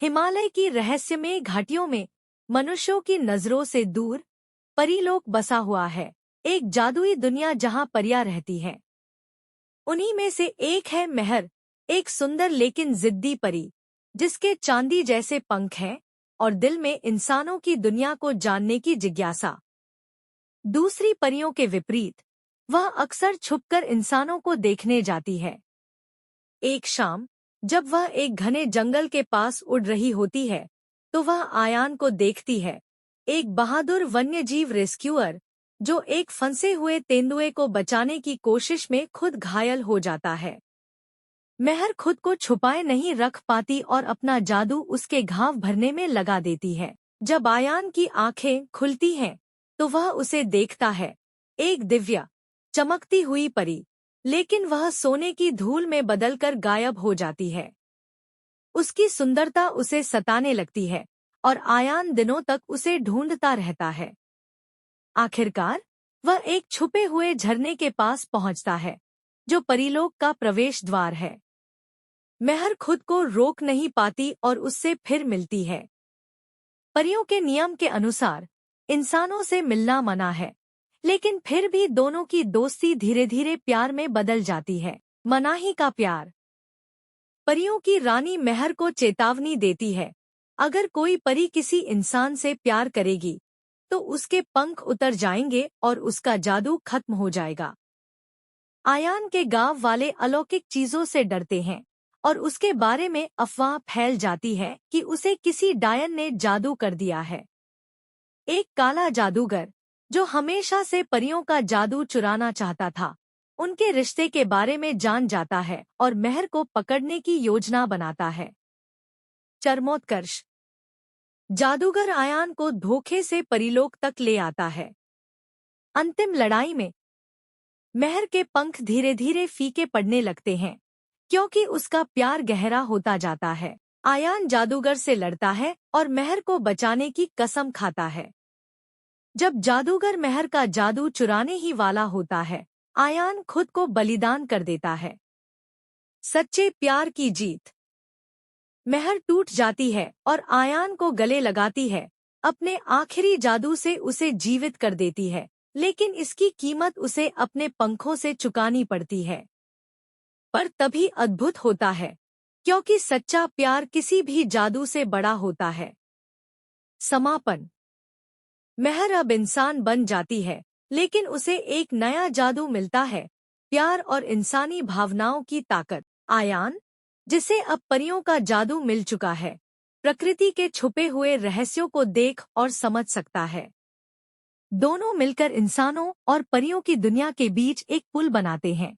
हिमालय की रहस्यमय घाटियों में मनुष्यों की नजरों से दूर परीलोक बसा हुआ है, एक जादुई दुनिया जहां परियां रहती हैं। उन्हीं में से एक है महर, एक सुंदर लेकिन जिद्दी परी, जिसके चांदी जैसे पंख हैं और दिल में इंसानों की दुनिया को जानने की जिज्ञासा। दूसरी परियों के विपरीत वह अक्सर छुपकर इंसानों को देखने जाती है। एक शाम जब वह एक घने जंगल के पास उड़ रही होती है, तो वह आयान को देखती है, एक बहादुर वन्यजीव रेस्क्यूअर, जो एक फंसे हुए तेंदुए को बचाने की कोशिश में खुद घायल हो जाता है। महर खुद को छुपाए नहीं रख पाती और अपना जादू उसके घाव भरने में लगा देती है। जब आयान की आंखें खुलती हैं, तो वह उसे देखता है, एक दिव्य चमकती हुई परी, लेकिन वह सोने की धूल में बदलकर गायब हो जाती है। उसकी सुंदरता उसे सताने लगती है और आयान दिनों तक उसे ढूंढता रहता है। आखिरकार वह एक छुपे हुए झरने के पास पहुंचता है, जो परीलोक का प्रवेश द्वार है। महर खुद को रोक नहीं पाती और उससे फिर मिलती है। परियों के नियम के अनुसार इंसानों से मिलना मना है, लेकिन फिर भी दोनों की दोस्ती धीरे धीरे प्यार में बदल जाती है। मनाही का प्यार। परियों की रानी महर को चेतावनी देती है, अगर कोई परी किसी इंसान से प्यार करेगी तो उसके पंख उतर जाएंगे और उसका जादू खत्म हो जाएगा। आयान के गांव वाले अलौकिक चीजों से डरते हैं और उसके बारे में अफवाह फैल जाती है कि उसे किसी डायन ने जादू कर दिया है। एक काला जादूगर, जो हमेशा से परियों का जादू चुराना चाहता था, उनके रिश्ते के बारे में जान जाता है और महर को पकड़ने की योजना बनाता है। चरमोत्कर्ष। जादूगर आयान को धोखे से परीलोक तक ले आता है। अंतिम लड़ाई में महर के पंख धीरे धीरे फीके पड़ने लगते हैं, क्योंकि उसका प्यार गहरा होता जाता है। आयान जादूगर से लड़ता है और महर को बचाने की कसम खाता है। जब जादूगर महर का जादू चुराने ही वाला होता है, आयान खुद को बलिदान कर देता है। सच्चे प्यार की जीत। महर टूट जाती है और आयान को गले लगाती है, अपने आखिरी जादू से उसे जीवित कर देती है, लेकिन इसकी कीमत उसे अपने पंखों से चुकानी पड़ती है। पर तभी अद्भुत होता है, क्योंकि सच्चा प्यार किसी भी जादू से बड़ा होता है। समापन। महर अब इंसान बन जाती है, लेकिन उसे एक नया जादू मिलता है, प्यार और इंसानी भावनाओं की ताकत। आयान, जिसे अब परियों का जादू मिल चुका है, प्रकृति के छुपे हुए रहस्यों को देख और समझ सकता है। दोनों मिलकर इंसानों और परियों की दुनिया के बीच एक पुल बनाते हैं।